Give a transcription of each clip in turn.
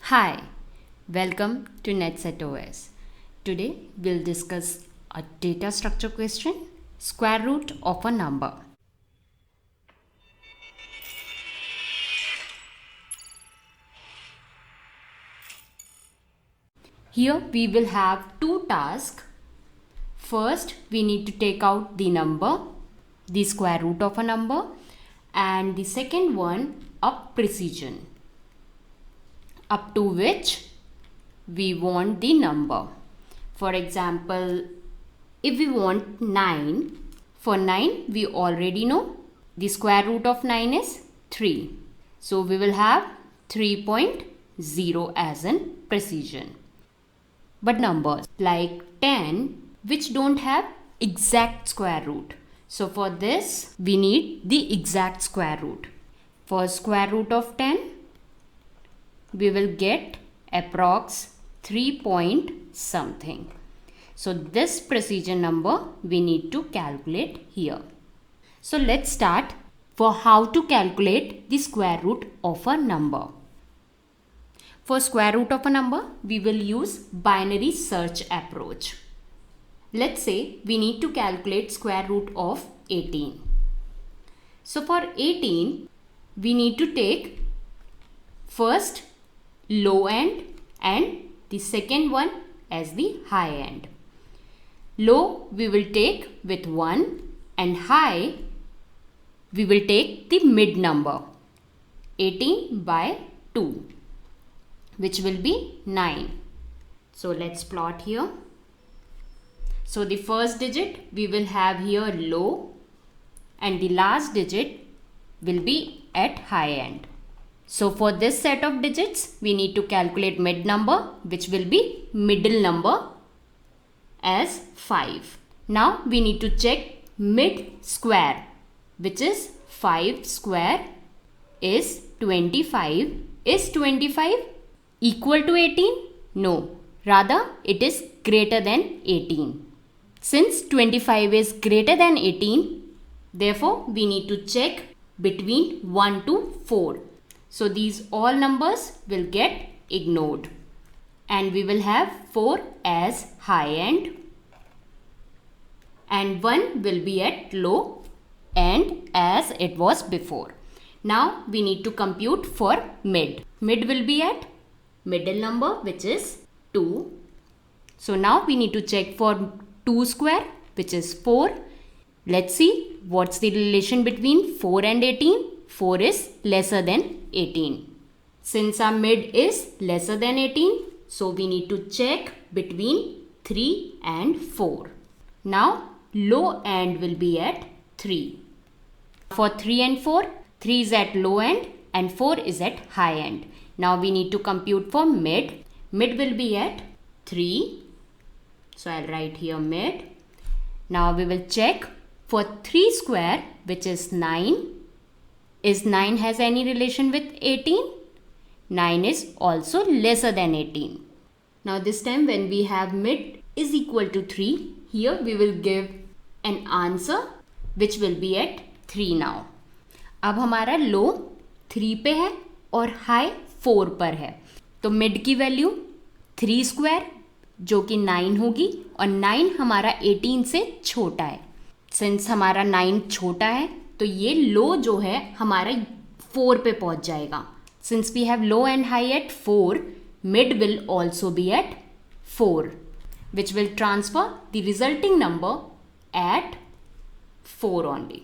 Hi, welcome to NetSet OS. Today we'll discuss a data structure question, square root of a number. Here we will have two tasks. First, we need to take out the number, the square root of a number, and the second one, a precision, up to which we want the number. For example, if we want 9, for 9 we already know the square root of 9 is 3. So we will have 3.0 as in precision. But numbers like 10 which don't have exact square root. So for this we need the exact square root. For square root of 10 we will get approx 3 point something. So this precision number we need to calculate here. So let's start for how to calculate the square root of a number. For square root of a number, we will use binary search approach. Let's say we need to calculate square root of 18. So for 18, we need to take first low end and the second one as the high end. Low we will take with 1 and high we will take the mid number 18 by 2, which will be 9. So let's plot here. So the first digit we will have here low and the last digit will be at high end. So for this set of digits we need to calculate mid number, which will be middle number as 5. Now we need to check mid square, which is 5 square is 25. Is 25 equal to 18? No, rather it is greater than 18. Since 25 is greater than 18, therefore we need to check between 1 to 4. So these all numbers will get ignored and we will have 4 as high end and 1 will be at low end as it was before. Now we need to compute for mid. Mid will be at middle number, which is 2. So now we need to check for 2 square, which is 4. Let's see what's the relation between 4 and 18. 4 is lesser than 18. Since our mid is lesser than 18, so we need to check between 3 and 4. Now low end will be at 3. For 3 and 4, 3 is at low end and 4 is at high end. Now we need to compute for mid. Mid will be at 3. So I'll write here mid. Now we will check for 3 square, which is 9. Is 9 has any relation with 18? 9 is also lesser than 18. Now this time when we have mid is equal to 3, here we will give an answer which will be at 3 now. अब हमारा लो 3 पे है और high 4 पर है, तो mid की value 3 square जो कि 9 होगी और 9 हमारा 18 से छोटा है. सिंस हमारा 9 छोटा है तो ये लो जो है हमारा 4 पे पहुंच जाएगा. Since we have low and high at 4, mid will also be at 4, which will transfer the resulting number at 4 only.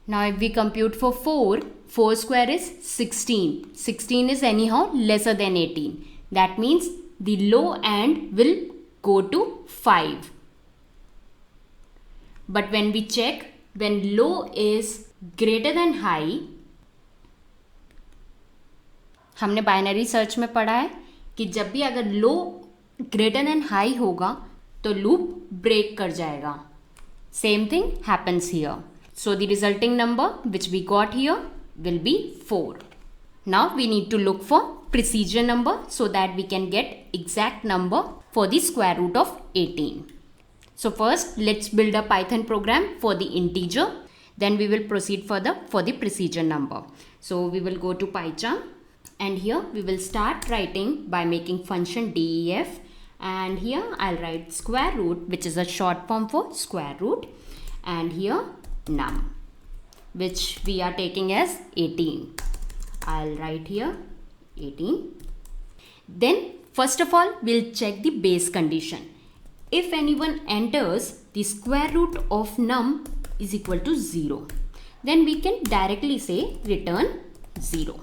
Now if we compute for 4, 4 square is 16. 16 is anyhow lesser than 18. That means the low end will go to 5. But when we check, when low is greater than high, हमने binary search में पढ़ा है कि जब भी अगर लो greater than high होगा तो लूप ब्रेक कर जाएगा. Same thing happens here. So the resulting number which we got here will be 4. Now we need to look for precision number so that we can get exact number for the square root of 18. So first let's build a Python program for the integer. Then we will proceed further for the precision number. So we will go to PyCharm. And here we will start writing by making function def, and here I'll write square root, which is a short form for square root, and here num, which we are taking as 18. I'll write here 18. Then first of all we'll check the base condition. If anyone enters the square root of num is equal to 0, then we can directly say return 0.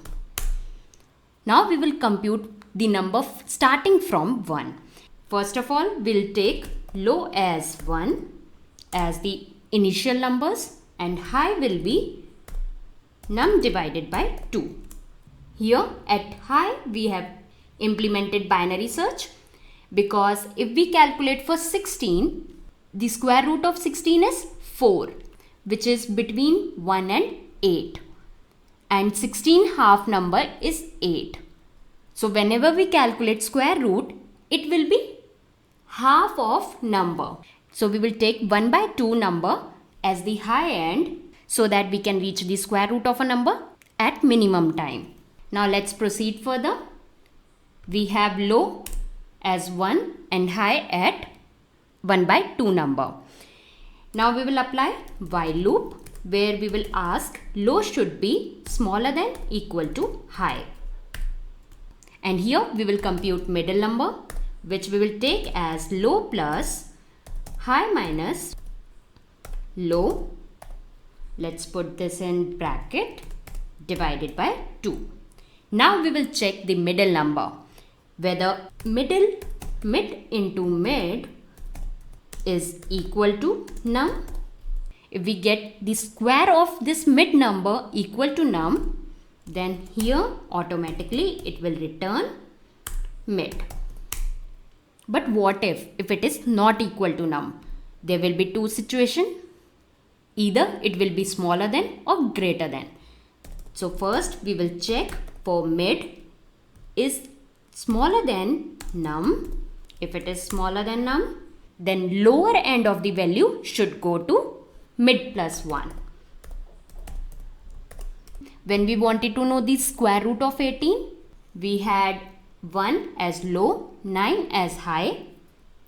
Now we will compute the number starting from 1. First of all, we'll take low as 1 as the initial numbers and high will be num divided by 2. Here at high we have implemented binary search, because if we calculate for 16, the square root of 16 is 4, which is between 1 and 8. And 16 half number is 8. So whenever we calculate square root, it will be half of number. So we will take 1 by 2 number as the high end so that we can reach the square root of a number at minimum time. Now let's proceed further. We have low as 1 and high at 1 by 2 number. Now we will apply while loop, where we will ask low should be smaller than equal to high. And here we will compute middle number, which we will take as low plus high minus low. Let's put this in bracket divided by 2. Now we will check the middle number, whether mid into mid is equal to num. If we get the square of this mid number equal to num, then here automatically it will return mid. But what if it is not equal to num? There will be two situations. Either it will be smaller than or greater than. So first we will check for mid is smaller than num. If it is smaller than num, then lower end of the value should go to mid plus 1. When we wanted to know the square root of 18, we had 1 as low, 9 as high.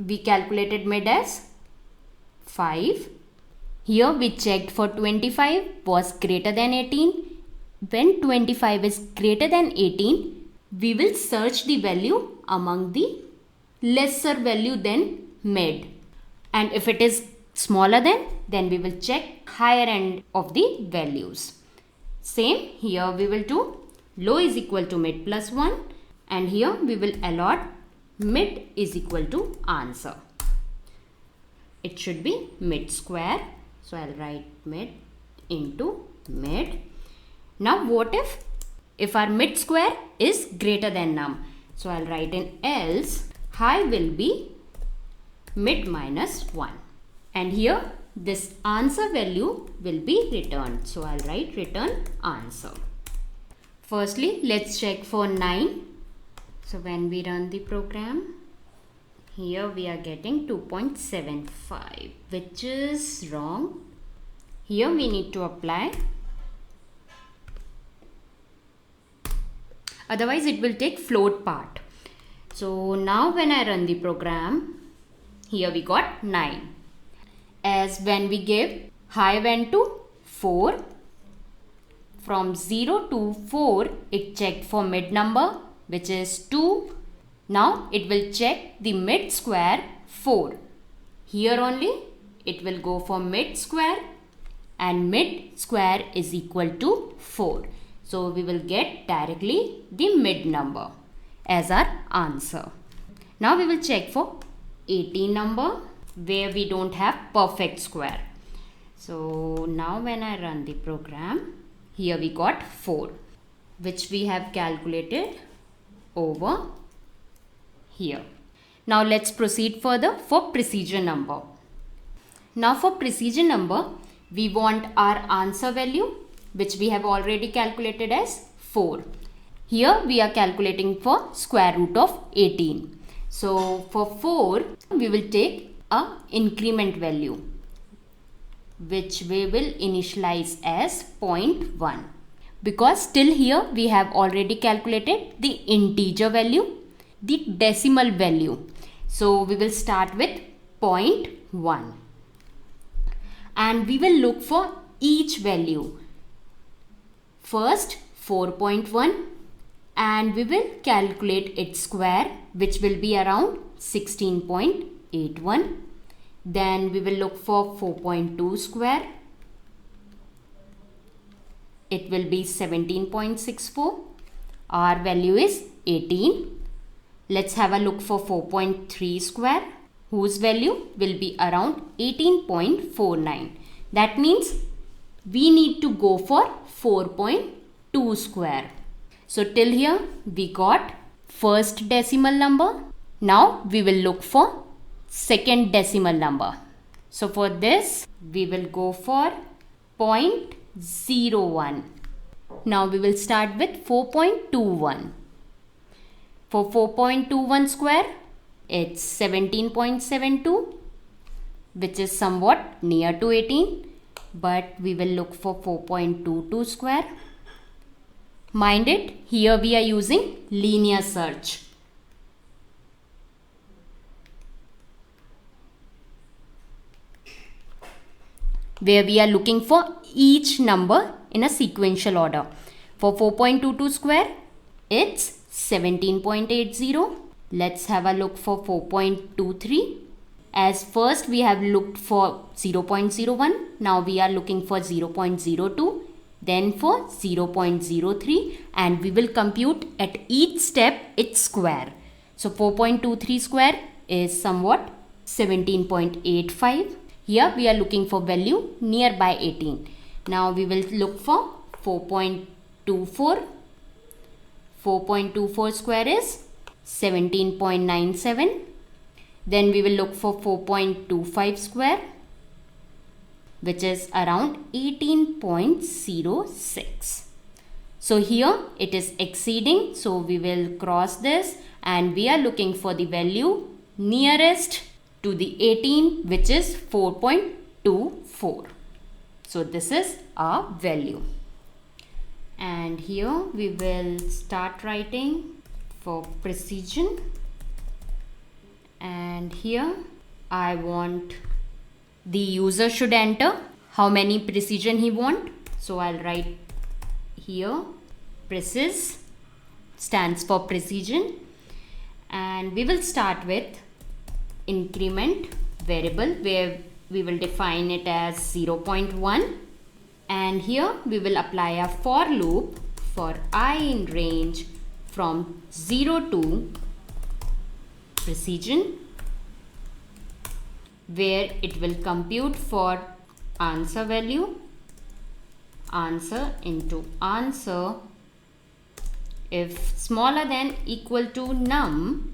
We calculated mid as 5. Here we checked for 25 was greater than 18. When 25 is greater than 18, we will search the value among the lesser value than mid. And if it is smaller than, then we will check higher end of the values. Same here we will do low is equal to mid plus 1, and here we will allot mid is equal to answer. It should be mid square. So I'll write mid into mid. Now what if our mid square is greater than num? So I'll write in else high will be mid minus 1. And here this answer value will be returned. So I'll write return answer. Firstly, let's check for 9. So when we run the program, here we are getting 2.75, which is wrong. Here we need to apply. Otherwise it will take float part. So now when I run the program, here we got 9. As when we give high went to 4, from 0 to 4 it checked for mid number, which is 2. Now it will check the mid square 4. Here only it will go for mid square, and mid square is equal to 4. So we will get directly the mid number as our answer. Now we will check for 18 number, where we don't have perfect square. So now when I run the program, here we got 4, which we have calculated over here. Now let's proceed further for precision number. Now for precision number, we want our answer value, which we have already calculated as 4. Here we are calculating for square root of 18. So for 4, we will take a increment value, which we will initialize as 0.1. because till here we have already calculated the integer value, the decimal value. So we will start with 0.1 and we will look for each value. First 4.1 and we will calculate its square, which will be around 16.81. Then we will look for 4.2 square. It will be 17.64. Our value is 18. Let's have a look for 4.3 square, whose value will be around 18.49. That means we need to go for 4.2 square. So till here we got first decimal number. Now we will look for second decimal number. So for this we will go for 0.01. Now we will start with 4.21. For 4.21 square, it's 17.72, which is somewhat near to 18, but we will look for 4.22 square. Mind it, here we are using linear search. Where we are looking for each number in a sequential order. For 4.22 square, it's 17.80. Let's have a look for 4.23. As first we have looked for 0.01. Now we are looking for 0.02. Then for 0.03. And we will compute at each step its square. So 4.23 square is somewhat 17.85. Here we are looking for value nearby 18. Now we will look for 4.24. 4.24 square is 17.97. Then we will look for 4.25 square, which is around 18.06. So here it is exceeding. So we will cross this and we are looking for the value nearest to the 18, which is 4.24. So this is our value. And here we will start writing for precision. And here I want the user should enter how many precision he want. So I'll write here precis stands for precision. And we will start with increment variable where we will define it as 0.1. And here we will apply a for loop for I in range from 0 to precision, where it will compute for answer value, answer into answer. If smaller than equal to num,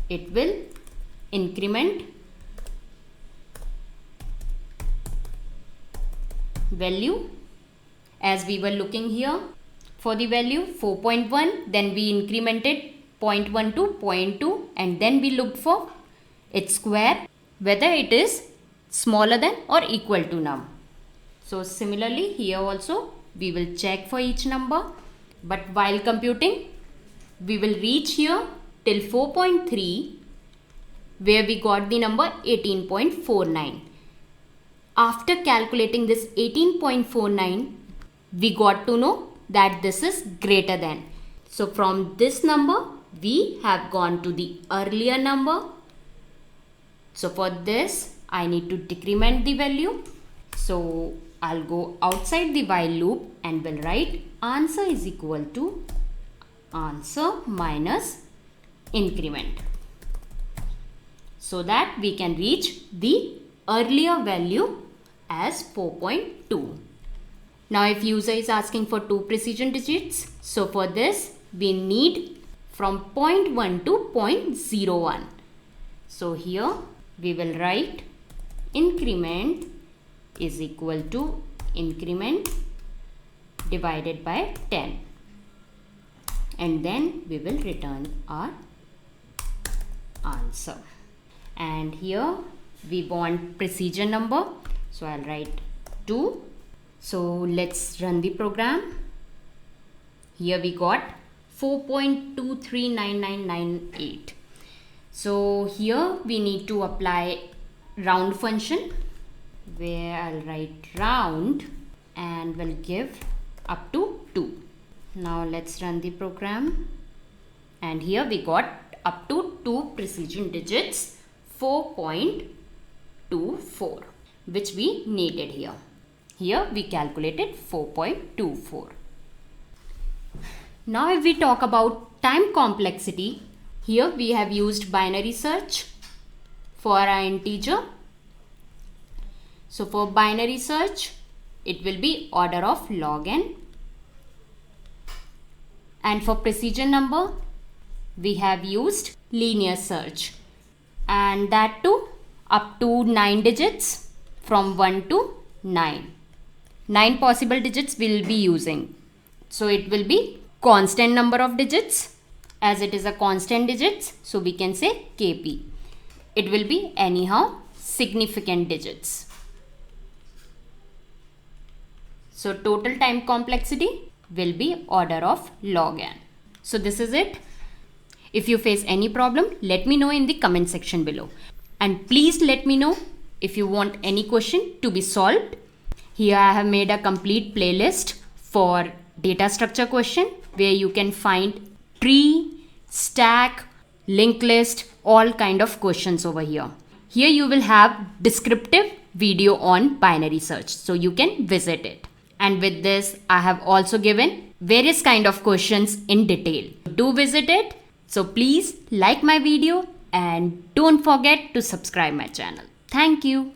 it will increment value as we were looking here for the value 4.1, then we incremented 0.1 to 0.2 and then we looked for its square whether it is smaller than or equal to num. So similarly here also we will check for each number, but while computing we will reach here till 4.3 where we got the number 18.49. After calculating this 18.49, we got to know that this is greater than. So from this number, we have gone to the earlier number. So for this, I need to decrement the value. So I'll go outside the while loop and will write answer is equal to answer minus increment, so that we can reach the earlier value as 4.2. Now if user is asking for 2 precision digits, so for this we need from 0.1 to 0.01. So here we will write increment is equal to increment divided by 10, and then we will return our answer. And here we want precision number, so I'll write 2 So let's run the program. Here we got 4.239998. So here we need to apply round function, where I'll write round and will give up to 2. Now let's run the program, and here we got up to 2 precision digits, 4.24, which we needed here. Here we calculated 4.24. Now if we talk about time complexity, here we have used binary search for our integer. So for binary search, it will be order of log n. And for precision number, we have used linear search, and that too up to 9 digits, from 1 to 9. 9 possible digits we'll be using. So it will be constant number of digits, as it is a constant digits, so we can say KP. It will be anyhow significant digits. So total time complexity will be order of log n. So this is it. If you face any problem, let me know in the comment section below. And please let me know if you want any question to be solved. Here I have made a complete playlist for data structure question, where you can find tree, stack, linked list, all kind of questions over here. Here you will have descriptive video on binary search, so you can visit it. And with this, I have also given various kind of questions in detail. Do visit it. So please like my video and don't forget to subscribe my channel. Thank you.